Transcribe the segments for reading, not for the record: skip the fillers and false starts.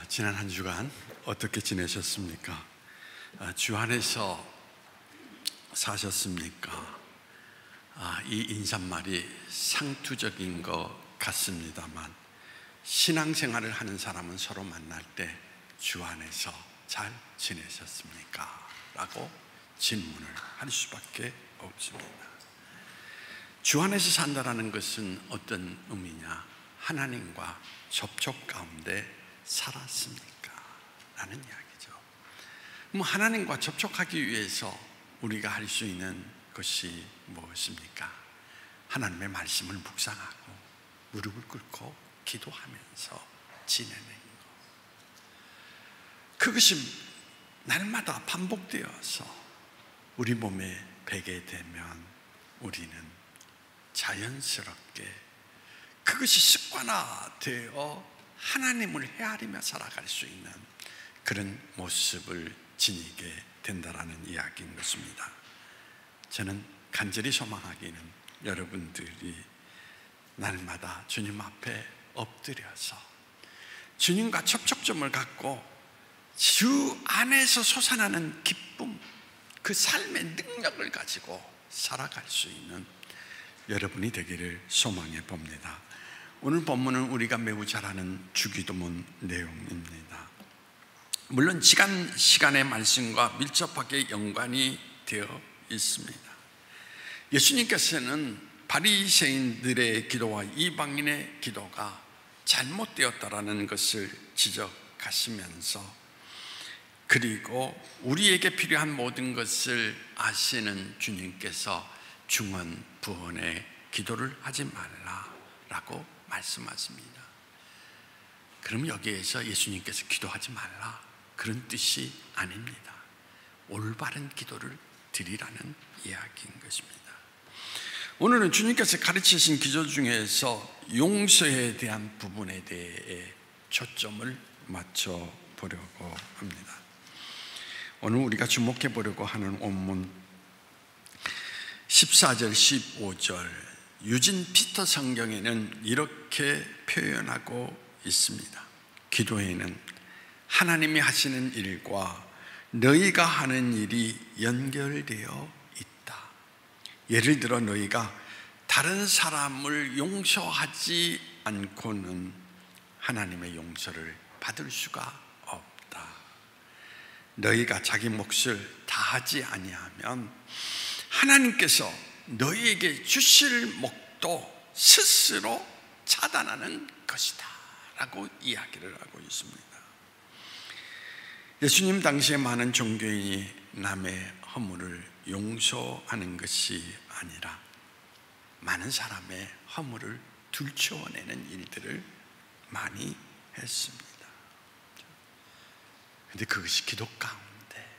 지난 한 주간 어떻게 지내셨습니까? 주 안에서 사셨습니까? 이 인사말이 상투적인 것 같습니다만 신앙생활을 하는 사람은 서로 만날 때 주 안에서 잘 지내셨습니까? 라고 질문을 할 수밖에 없습니다. 주 안에서 산다라는 것은 어떤 의미냐? 하나님과 접촉 가운데 살았습니까? 라는 이야기죠. 하나님과 접촉하기 위해서 우리가 할 수 있는 것이 무엇입니까? 하나님의 말씀을 묵상하고 무릎을 꿇고 기도하면서 지내는 것. 그것이 날마다 반복되어서 우리 몸에 배게 되면 우리는 자연스럽게 그것이 습관화되어 하나님을 헤아리며 살아갈 수 있는 그런 모습을 지니게 된다라는 이야기인 것입니다. 저는 간절히 소망하기는 여러분들이 날마다 주님 앞에 엎드려서 주님과 접촉점을 갖고 주 안에서 솟아나는 기쁨, 그 삶의 능력을 가지고 살아갈 수 있는 여러분이 되기를 소망해 봅니다. 오늘 본문은 우리가 매우 잘 아는 주기도문 내용입니다. 물론 시간의 말씀과 밀접하게 연관이 되어 있습니다. 예수님께서는 바리새인들의 기도와 이방인의 기도가 잘못되었다라는 것을 지적하시면서, 그리고 우리에게 필요한 모든 것을 아시는 주님께서 중언부언의 기도를 하지 말라라고 말씀하십니다. 그럼 여기에서 예수님께서 기도하지 말라 그런 뜻이 아닙니다. 올바른 기도를 드리라는 이야기인 것입니다. 오늘은 주님께서 가르치신 기도 중에서 용서에 대한 부분에 대해 초점을 맞춰 보려고 합니다. 오늘 우리가 주목해 보려고 하는 본문 14절 15절 유진 피터 성경에는 이렇게 표현하고 있습니다. 기도에는 하나님이 하시는 일과 너희가 하는 일이 연결되어 있다. 예를 들어 너희가 다른 사람을 용서하지 않고는 하나님의 용서를 받을 수가 없다. 너희가 자기 몫을 다하지 아니하면 하나님께서 너희에게 주실 목도 스스로 차단하는 것이다 라고 이야기를 하고 있습니다. 예수님 당시에 많은 종교인이 남의 허물을 용서하는 것이 아니라 많은 사람의 허물을 들추어내는 일들을 많이 했습니다. 그런데 그것이 기도 가운데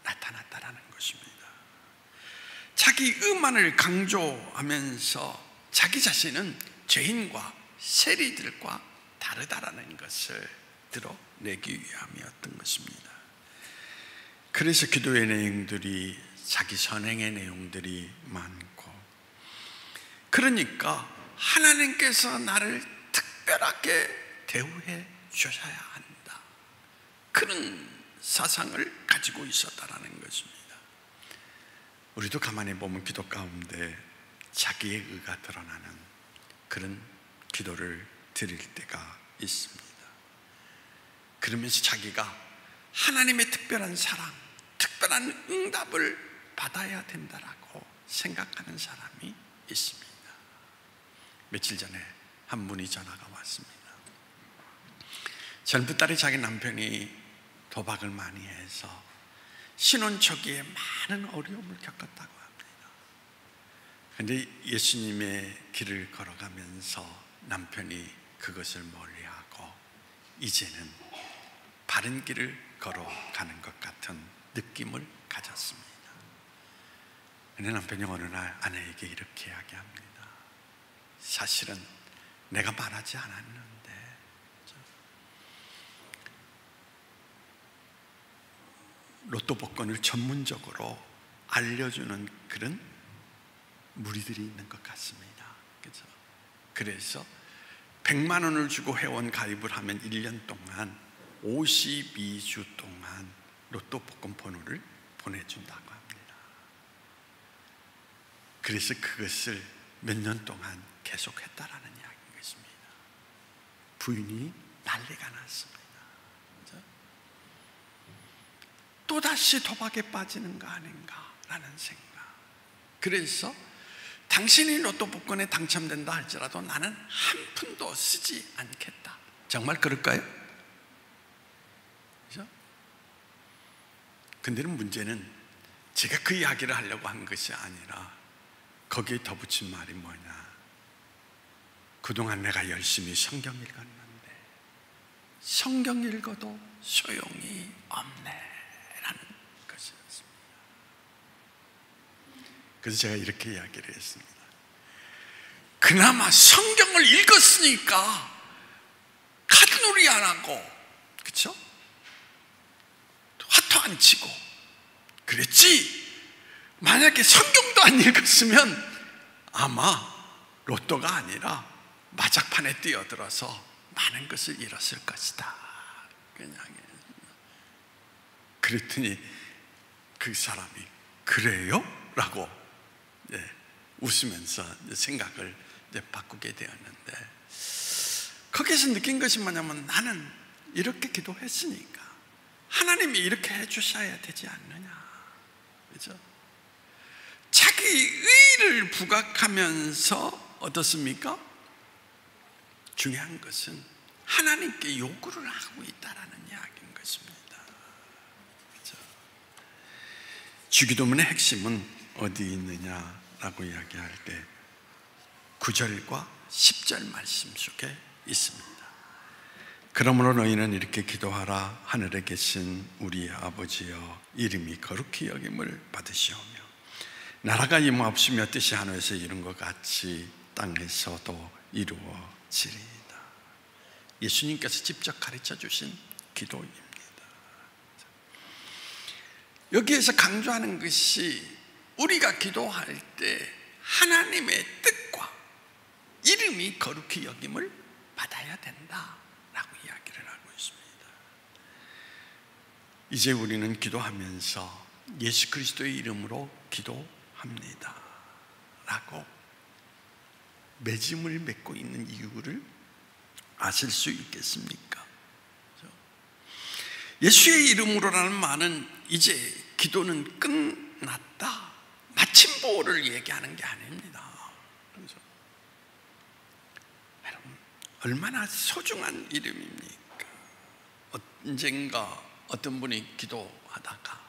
나타났다라는 것입니다. 자기 의만을 강조하면서 자기 자신은 죄인과 세리들과 다르다라는 것을 드러내기 위함이었던 것입니다. 그래서 기도의 내용들이 자기 선행의 내용들이 많고, 그러니까 하나님께서 나를 특별하게 대우해 주셔야 한다, 그런 사상을 가지고 있었다라는 것입니다. 우리도 가만히 보면 기도 가운데 자기의 의가 드러나는 그런 기도를 드릴 때가 있습니다. 그러면서 자기가 하나님의 특별한 사랑, 특별한 응답을 받아야 된다라고 생각하는 사람이 있습니다. 며칠 전에 한 분이 전화가 왔습니다. 젊은 딸이 자기 남편이 도박을 많이 해서 신혼 초기에 많은 어려움을 겪었다고 합니다. 그런데 예수님의 길을 걸어가면서 남편이 그것을 멀리하고 이제는 바른 길을 걸어가는 것 같은 느낌을 가졌습니다. 그런데 남편이 어느 날 아내에게 이렇게 이야기합니다. 사실은 내가 말하지 않았는데 로또 복권을 전문적으로 알려주는 그런 무리들이 있는 것 같습니다. 그래서 100만 원을 주고 회원 가입을 하면 1년 동안 52주 동안 로또 복권 번호를 보내준다고 합니다. 그래서 그것을 몇 년 동안 계속했다라는 이야기인 것입니다. 부인이 난리가 났습니다. 또다시 도박에 빠지는 거 아닌가라는 생각. 그래서 당신이 로또 복권에 당첨된다 할지라도 나는 한 푼도 쓰지 않겠다. 정말 그럴까요? 그렇죠? 근데 문제는 제가 그 이야기를 하려고 한 것이 아니라 거기에 덧붙인 말이 뭐냐, 그동안 내가 열심히 성경 읽었는데 성경 읽어도 소용이 없네 라는 것이었습니다. 그래서 제가 이렇게 이야기를 했습니다. 그나마 성경을 읽었으니까 카드놀이 안 하고, 그렇죠? 화투 안 치고 그랬지, 만약에 성경도 안 읽었으면 아마 로또가 아니라 마작판에 뛰어들어서 많은 것을 잃었을 것이다. 그냥 그랬더니 그 사람이 그래요? 라고 웃으면서 생각을 바꾸게 되었는데, 거기에서 느낀 것이 뭐냐면, 나는 이렇게 기도했으니까 하나님이 이렇게 해주셔야 되지 않느냐. 그렇죠? 자기 의를 부각하면서 어떻습니까? 중요한 것은 하나님께 요구를 하고 있다라는 이야기인 것입니다. 그렇죠? 주기도문의 핵심은 어디 있느냐라고 이야기할 때 9절과 10절 말씀 속에 있습니다. 그러므로 너희는 이렇게 기도하라. 하늘에 계신 우리 아버지여, 이름이 거룩히 여김을 받으시오며 나라가 임하옵시며 뜻이 하늘에서 이룬 것 같이 땅에서도 이루어지리이다. 예수님께서 직접 가르쳐 주신 기도입니다. 여기에서 강조하는 것이, 우리가 기도할 때 하나님의 뜻과 이름이 거룩히 여김을 받아야 된다라고 이야기를 하고 있습니다. 이제 우리는 기도하면서 예수 그리스도의 이름으로 기도합니다 라고 맺음을 맺고 있는 이유를 아실 수 있겠습니까? 예수의 이름으로라는 말은 이제 기도는 끝났다, 마침보를 얘기하는 게 아닙니다. 그렇죠? 여러분, 얼마나 소중한 이름입니까? 언젠가 어떤 분이 기도하다가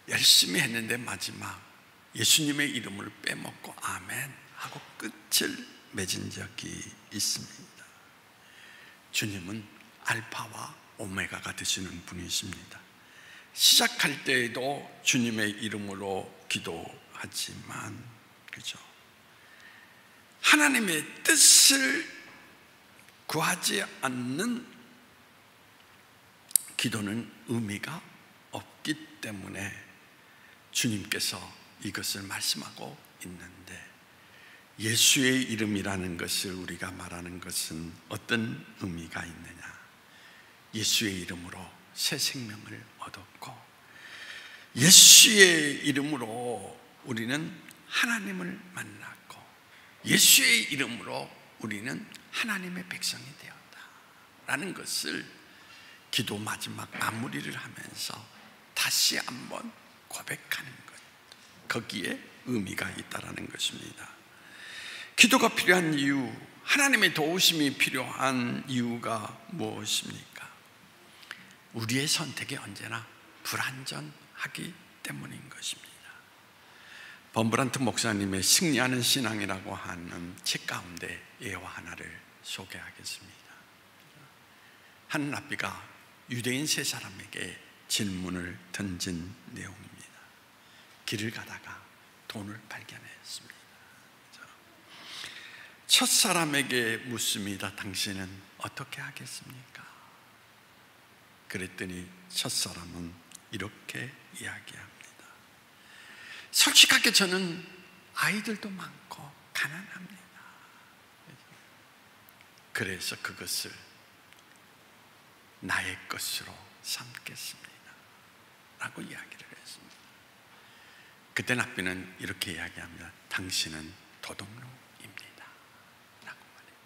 열심히 했는데 마지막 예수님의 이름을 빼먹고 아멘 하고 끝을 맺은 적이 있습니다. 주님은 알파와 오메가가 되시는 분이십니다. 시작할 때에도 주님의 이름으로 기도하지만, 그죠? 하나님의 뜻을 구하지 않는 기도는 의미가 없기 때문에 주님께서 이것을 말씀하고 있는데, 예수의 이름이라는 것을 우리가 말하는 것은 어떤 의미가 있느냐? 예수의 이름으로 새 생명을 얻었고, 예수의 이름으로 우리는 하나님을 만났고, 예수의 이름으로 우리는 하나님의 백성이 되었다라는 것을 기도 마지막 마무리를 하면서 다시 한번 고백하는 것, 거기에 의미가 있다라는 것입니다. 기도가 필요한 이유, 하나님의 도우심이 필요한 이유가 무엇입니까? 우리의 선택이 언제나 불완전하기 때문인 것입니다. 범브란트 목사님의 승리하는 신앙이라고 하는 책 가운데 예화 하나를 소개하겠습니다. 한 랍비가 유대인 세 사람에게 질문을 던진 내용입니다. 길을 가다가 돈을 발견했습니다. 첫 사람에게 묻습니다. 당신은 어떻게 하겠습니까? 그랬더니 첫 사람은 이렇게 이야기합니다. 솔직하게 저는 아이들도 많고 가난합니다. 그래서 그것을 나의 것으로 삼겠습니다 라고 이야기를 했습니다. 그때 랍비는 이렇게 이야기합니다. 당신은 도둑놈입니다 라고 말합니다.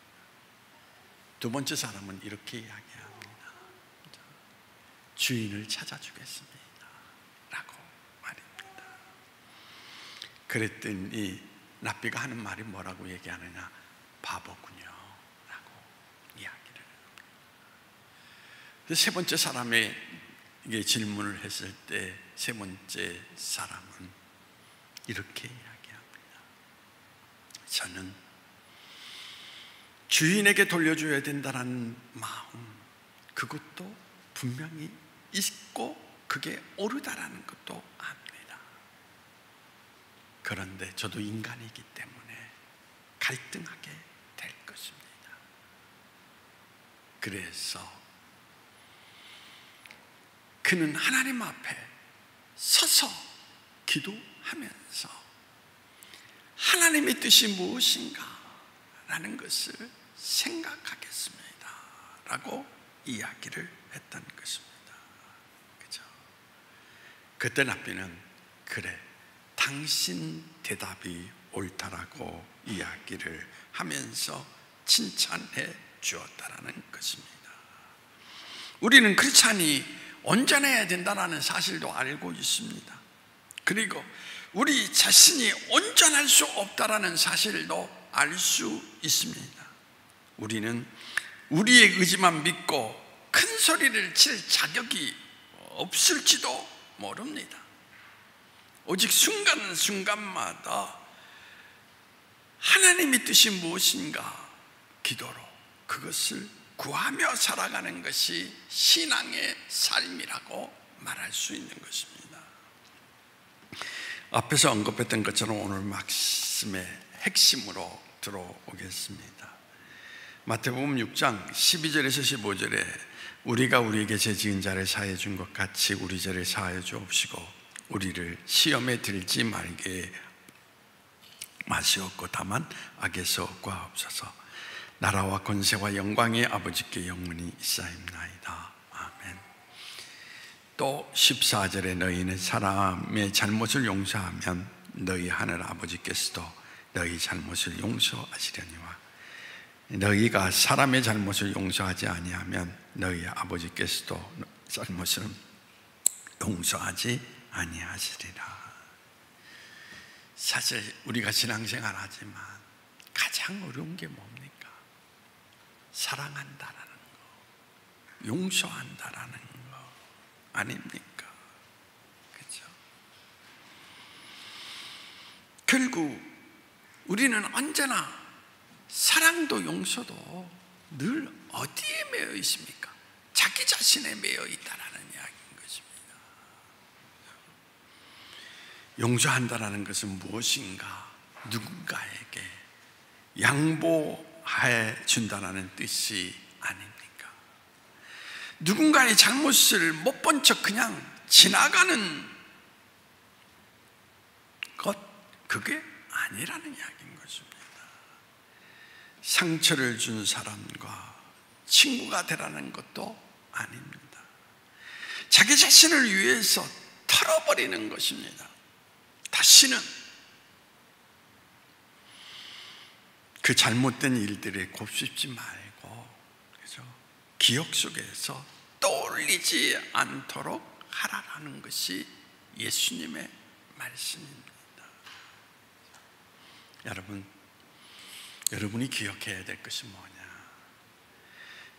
두 번째 사람은 이렇게 이야기합니다. 주인을 찾아주겠습니다 라고 말입니다. 그랬더니 랍비가 하는 말이 뭐라고 얘기하느냐? 바보군요 라고 이야기를 합니다. 세 번째 사람에게 질문을 했을 때 세 번째 사람은 이렇게 이야기합니다. 저는 주인에게 돌려줘야 된다는 마음, 그것도 분명히 있고 그게 옳다라는 것도 압니다. 그런데 저도 인간이기 때문에 갈등하게 될 것입니다. 그래서 그는 하나님 앞에 서서 기도하면서 하나님의 뜻이 무엇인가 라는 것을 생각하겠습니다 라고 이야기를 했던 것입니다. 그죠? 그때 랍비는 그래, 당신 대답이 옳다라고 이야기를 하면서 칭찬해 주었다라는 것입니다. 우리는 크리스찬이 온전해야 된다는 사실도 알고 있습니다. 그리고 우리 자신이 온전할 수 없다라는 사실도 알 수 있습니다. 우리는 우리의 의지만 믿고 큰 소리를 칠 자격이 없을지도 모릅니다. 오직 순간순간마다 하나님의 뜻이 무엇인가 기도로 그것을 구하며 살아가는 것이 신앙의 삶이라고 말할 수 있는 것입니다. 앞에서 언급했던 것처럼 오늘 말씀의 핵심으로 들어오겠습니다. 마태복음 6장 12절에서 15절에 우리가 우리에게 죄 지은 자를 사하여 준 것 같이 우리 죄를 사하여 주옵시고 우리를 시험에 들지 말게 마시옵고 다만 악에서 구하옵소서. 나라와 권세와 영광이 아버지께 영원히 있사옵나이다. 아멘. 또 14절에 너희는 사람의 잘못을 용서하면 너희 하늘 아버지께서도 너희 잘못을 용서하시려니와 너희가 사람의 잘못을 용서하지 아니하면 너희 아버지께서도 잘못을 용서하지 아니하시리라. 사실 우리가 신앙생활 하지만 가장 어려운 게 뭡니까? 사랑한다라는 거, 용서한다라는 거 아닙니까? 그렇죠? 결국 우리는 언제나 사랑도 용서도 늘 어디에 매여 있습니까? 자기 자신에 매여 있다라는 이야기인 것입니다. 용서한다라는 것은 무엇인가? 누군가에게 양보해 준다라는 뜻이 아닙니까? 누군가의 잘못을 못 본 척 그냥 지나가는 것, 그게 아니라는 이야기인 것입니다. 상처를 준 사람과 친구가 되라는 것도 아닙니다. 자기 자신을 위해서 털어버리는 것입니다. 다시는 그 잘못된 일들에 곱씹지 말고, 그죠? 기억 속에서 떠올리지 않도록 하라라는 것이 예수님의 말씀입니다. 여러분이 기억해야 될 것이 뭐냐?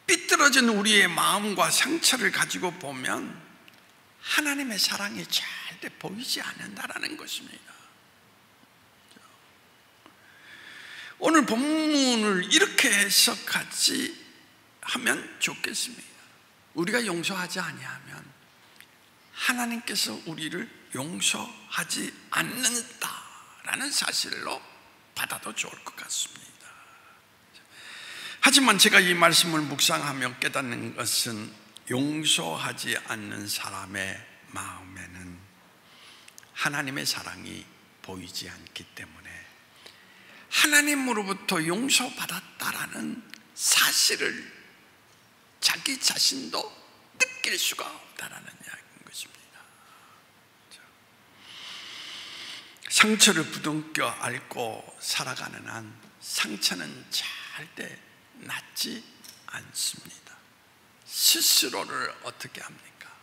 삐뚤어진 우리의 마음과 상처를 가지고 보면 하나님의 사랑이 절대 보이지 않는다라는 것입니다. 오늘 본문을 이렇게 해석하지 하면 좋겠습니다. 우리가 용서하지 아니하면 하나님께서 우리를 용서하지 않는다라는 사실로 받아도 좋을 것 같습니다. 하지만 제가 이 말씀을 묵상하며 깨닫는 것은 용서하지 않는 사람의 마음에는 하나님의 사랑이 보이지 않기 때문에 하나님으로부터 용서받았다라는 사실을 자기 자신도 이길 수가 없다라는 이야기인 것입니다. 상처를 부둥켜 앓고 살아가는 한 상처는 절대 낫지 않습니다. 스스로를 어떻게 합니까?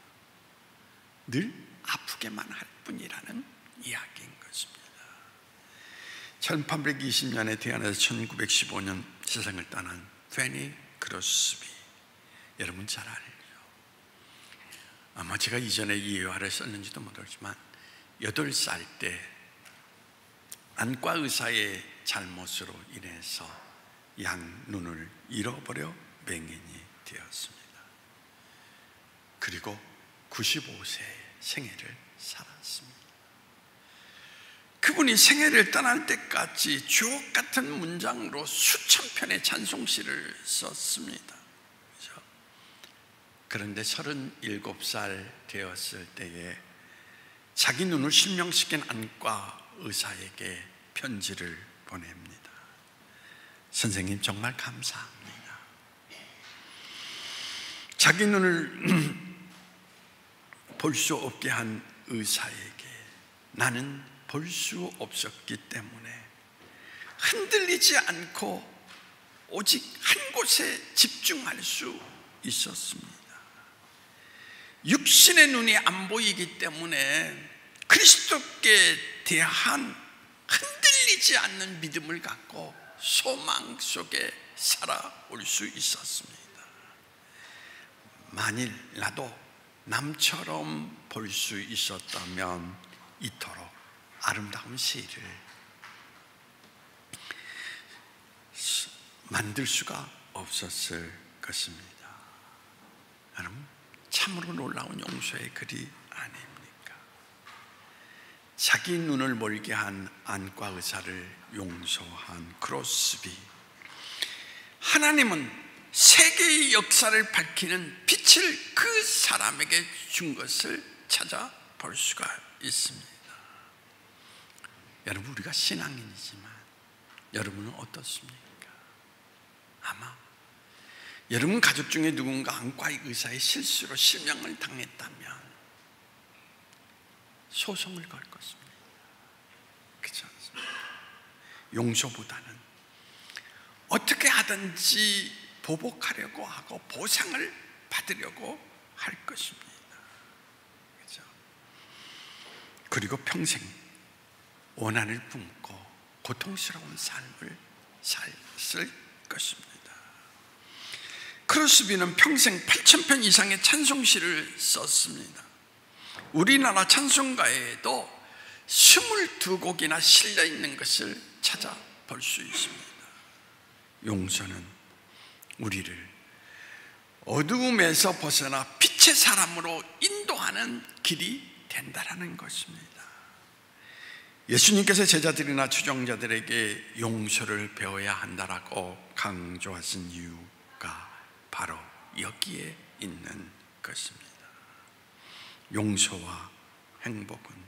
늘 아프게만 할 뿐이라는 이야기인 것입니다. 1820년에 태어나서 1915년 세상을 떠난 페니 크로스비, 여러분 잘 알죠? 아마 제가 이전에 이 예화를 썼는지도 모르지만 8살 때 안과 의사의 잘못으로 인해서 양 눈을 잃어버려 맹인이 되었습니다. 그리고 95세의 생애를 살았습니다. 그분이 생애를 떠날 때까지 주옥 같은 문장으로 수천 편의 찬송시를 썼습니다. 그렇죠? 그런데 37살 되었을 때에 자기 눈을 실명시킨 안과 의사에게 편지를 보냅니다. 선생님 정말 감사합니다. 자기 눈을 볼 수 없게 한 의사에게 나는 볼 수 없었기 때문에 흔들리지 않고 오직 한 곳에 집중할 수 있었습니다. 육신의 눈이 안 보이기 때문에 그리스도께 대한 흔들리지 않는 믿음을 갖고 소망 속에 살아올 수 있었습니다. 만일 나도 남처럼 볼 수 있었다면 이토록 아름다운 시를 만들 수가 없었을 것입니다. 여러분, 참으로 놀라운 용서의 글이 아닙니까? 자기 눈을 멀게 한 안과 의사를 용서한 크로스비, 하나님은 세계의 역사를 밝히는 빛을 그 사람에게 준 것을 찾아볼 수가 있습니다. 여러분, 우리가 신앙인이지만 여러분은 어떻습니까? 아마 여러분 가족 중에 누군가 안과의 의사의 실수로 실명을 당했다면 소송을 걸 것입니다. 그렇지 않습니까? 용서보다는 어떻게 하든지 보복하려고 하고 보상을 받으려고 할 것입니다. 그렇죠? 그리고 평생 원한을 품고 고통스러운 삶을 살 것입니다. 크로스비는 평생 8,000편 이상의 찬송시를 썼습니다. 우리나라 찬송가에도 22곡이나 실려 있는 것을 찾아볼 수 있습니다. 용서는 우리를 어두움에서 벗어나 빛의 사람으로 인도하는 길이 된다라는 것입니다. 예수님께서 제자들이나 추종자들에게 용서를 배워야 한다라고 강조하신 이유가 바로 여기에 있는 것입니다. 용서와 행복은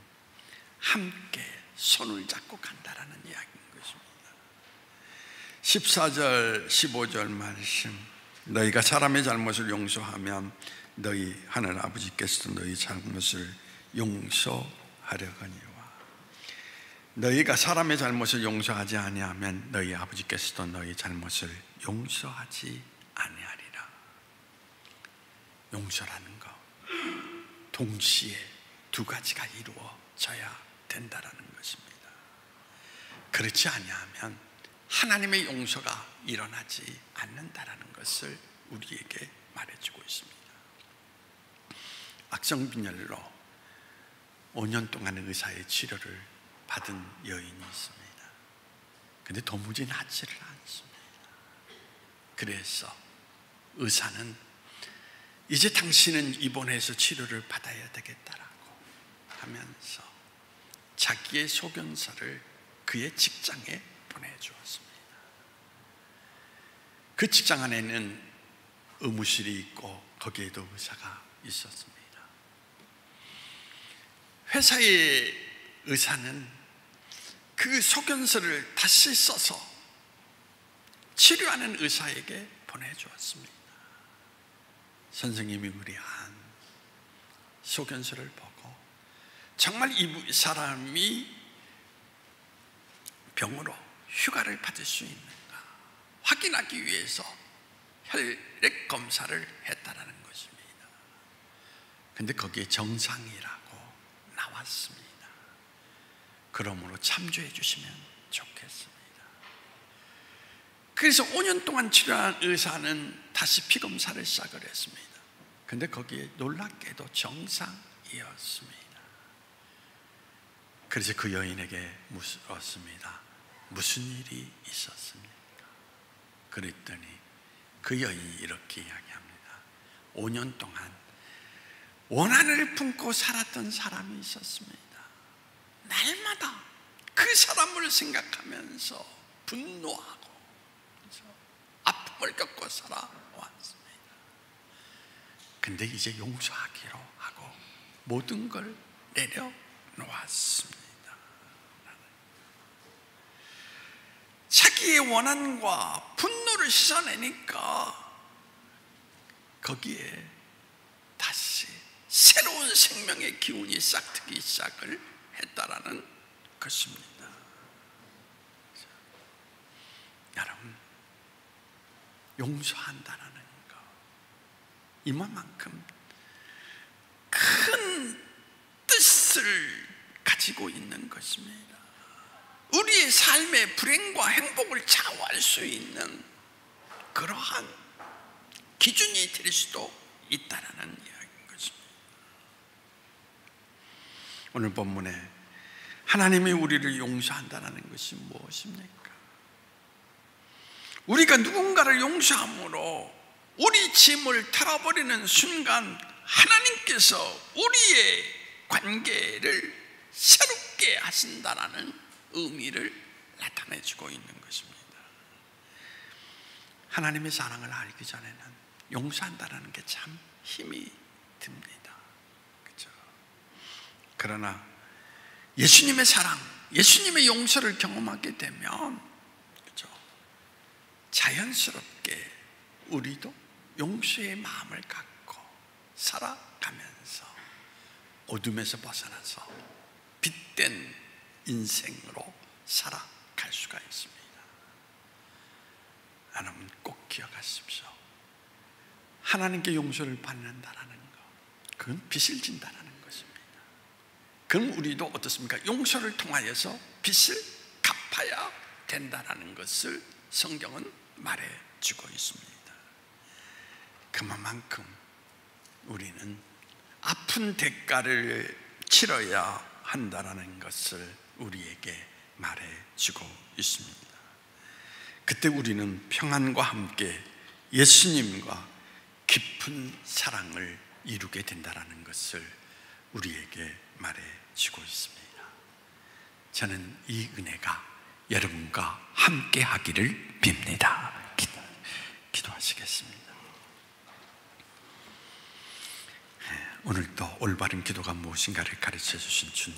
함께 손을 잡고 간다라는 이야기인 것입니다. 14절 15절 말씀, 너희가 사람의 잘못을 용서하면 너희 하늘 아버지께서도 너희 잘못을 용서하려거니와 너희가 사람의 잘못을 용서하지 아니하면 너희 아버지께서도 너희 잘못을 용서하지 아니하리라. 용서라는 것 동시에 두 가지가 이루어져야 된다라는 것입니다. 그렇지 아니하면 하나님의 용서가 일어나지 않는다라는 것을 우리에게 말해주고 있습니다. 악성빈혈로 5년 동안 의사의 치료를 받은 여인이 있습니다. 근데 도무지 낫지를 않습니다. 그래서 의사는 이제 당신은 입원해서 치료를 받아야 되겠다라고 하면서 자기의 소견서를 그의 직장에 보내주었습니다. 그 직장 안에는 의무실이 있고 거기에도 의사가 있었습니다. 회사의 의사는 그 소견서를 다시 써서 치료하는 의사에게 보내주었습니다. 선생님이 우리 안 소견서를 보고 정말 이 사람이 병으로 휴가를 받을 수 있는가 확인하기 위해서 혈액 검사를 했다라는 것입니다. 근데 거기에 정상이라고 나왔습니다. 그러므로 참조해 주시면 좋겠습니다. 그래서 5년 동안 치료한 의사는 다시 피검사를 시작을 했습니다. 근데 거기에 놀랍게도 정상이었습니다. 그래서 그 여인에게 물었습니다. 무슨 일이 있었습니까? 그랬더니 그 여인이 이렇게 이야기합니다. 5년 동안 원한을 품고 살았던 사람이 있었습니다. 날마다 그 사람을 생각하면서 분노하고 아픔을 겪고 살아왔습니다. 근데 이제 용서하기로 하고 모든 걸 내려놓았습니다. 자기의 원한과 분노를 씻어내니까 거기에 다시 새로운 생명의 기운이 싹트기 시작을 했다라는 것입니다. 여러분, 용서한다는 것, 이만큼 큰 뜻을 가지고 있는 것입니다. 우리의 삶의 불행과 행복을 좌우할 수 있는 그러한 기준이 될 수도 있다라는 이야기인 것입니다. 오늘 본문에 하나님이 우리를 용서한다는 것이 무엇입니까? 우리가 누군가를 용서함으로 우리 짐을 털어버리는 순간 하나님께서 우리의 관계를 새롭게 하신다는 의미를 나타내주고 있는 것입니다. 하나님의 사랑을 알기 전에는 용서한다는 게 참 힘이 듭니다. 그렇죠? 그러나 예수님의 사랑, 예수님의 용서를 경험하게 되면 그렇죠? 자연스럽게 우리도 용서의 마음을 갖고 살아가면서 어둠에서 벗어나서 빛된 인생으로 살아갈 수가 있습니다. 여러분 꼭 기억하십시오. 하나님께 용서를 받는다라는 것, 그건 빚을 진다라는 것입니다. 그럼 우리도 어떻습니까? 용서를 통하여서 빚을 갚아야 된다라는 것을 성경은 말해주고 있습니다. 그만큼 우리는 아픈 대가를 치러야 한다라는 것을 우리에게 말해주고 있습니다. 그때 우리는 평안과 함께 예수님과 깊은 사랑을 이루게 된다라는 것을 우리에게 말해주고 있습니다. 저는 이 은혜가 여러분과 함께 하기를 빕니다. 기도하시겠습니다. 오늘도 올바른 기도가 무엇인가를 가르쳐 주신 주님,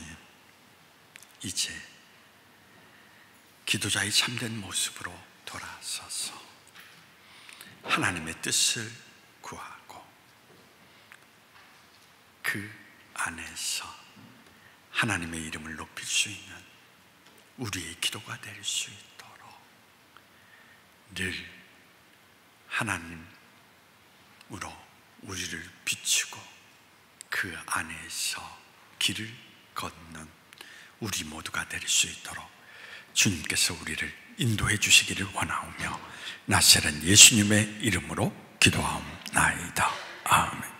이제 기도자의 참된 모습으로 돌아서서 하나님의 뜻을 구하고 그 안에서 하나님의 이름을 높일 수 있는 우리의 기도가 될 수 있도록 늘 하나님으로 우리를 비추고 그 안에서 길을 걷는 우리 모두가 될 수 있도록 주님께서 우리를 인도해 주시기를 원하오며 나사렛 예수님의 이름으로 기도하옵나이다. 아멘.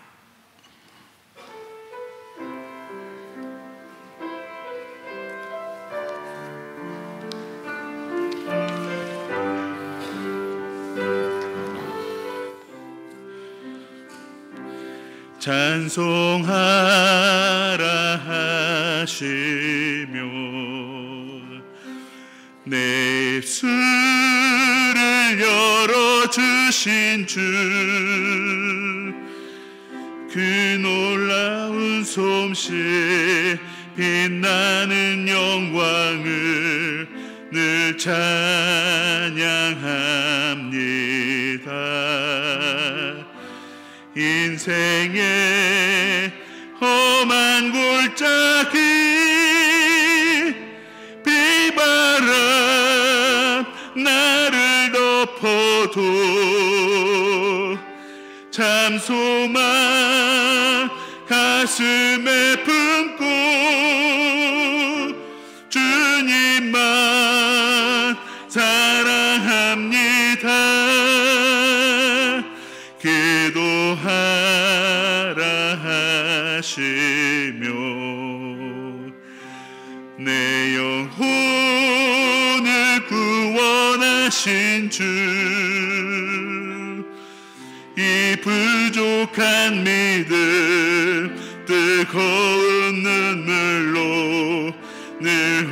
찬송하라 하시며 내 입술을 열어주신 주, 그 놀라운 솜씨 빛나는 영광을 늘 찬양합니다. 인생의 참 소망 가슴에 품고 주님만 사랑합니다. 기도하라 하시며 내 영혼을 구원하신 주, 이 부족한 믿음 뜨거운 눈물로 늘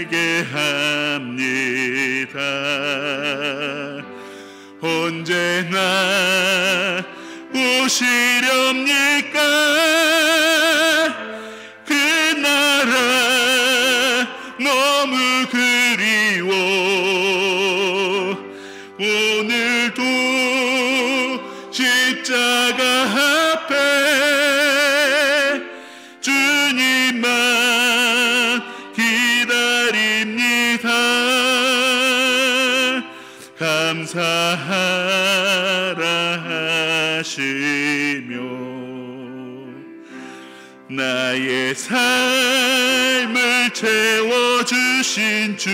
회개합니다. 언제나 오시렵니까? 그 나라 너무 그리워. 오늘도 십자가 앞에 주님만 기다립니다. 감사하라 하시며 나의 삶을 채워주신 주,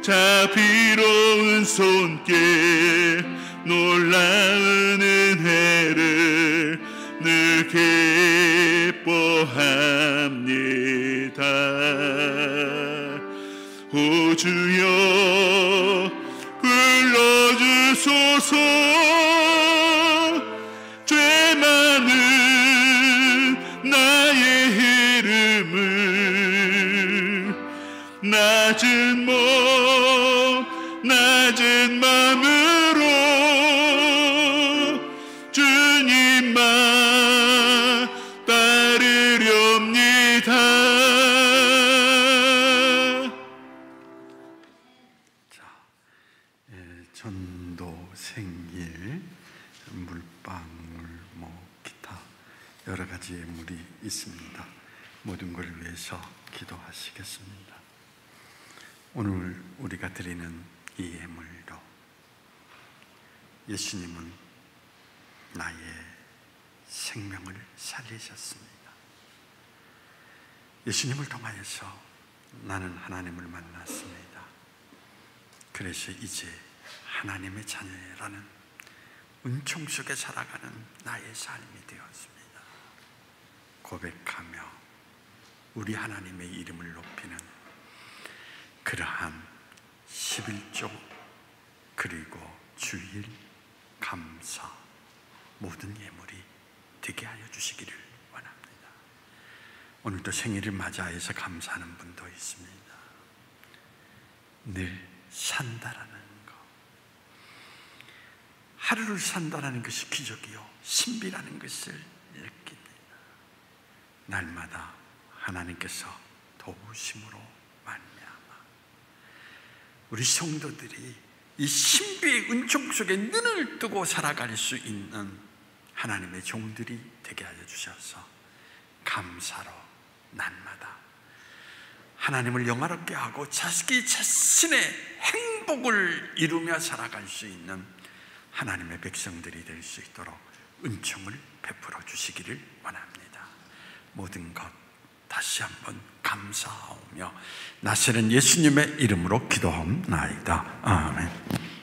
자비로운 손길 놀라운 은혜를 늘 기뻐합니다. 오 주여 불러주소서. 죄 많은 나의 이름을 낮은 몸 낮은 맘으로 주님만 따르렵니다. 자, 전도, 생일, 물방울, 기타 여러 가지 예물이 있습니다. 모든 걸 위해서 기도하시겠습니다. 오늘 우리가 드리는 이 예물로 예수님은 나의 생명을 살리셨습니다. 예수님을 통하여서 나는 하나님을 만났습니다. 그래서 이제 하나님의 자녀라는 은총 속에 살아가는 나의 삶이 되었습니다. 고백하며 우리 하나님의 이름을 높이는 그러한 11조 그리고 주일, 감사 모든 예물이 되게 하여 주시기를 원합니다. 오늘도 생일을 맞이해서 감사하는 분도 있습니다. 늘 산다라는 것, 하루를 산다라는 것이 기적이요 신비라는 것을 느낍니다. 날마다 하나님께서 도우심으로 말미암아 우리 성도들이 이 신비의 은총 속에 눈을 뜨고 살아갈 수 있는 하나님의 종들이 되게 하여 주셔서 감사로 날마다 하나님을 영화롭게 하고 자기 자신의 행복을 이루며 살아갈 수 있는 하나님의 백성들이 될 수 있도록 은총을 베풀어 주시기를 원합니다. 모든 것 다시 한번 감사하오며 나시는 예수님의 이름으로 기도하옵나이다. 아멘.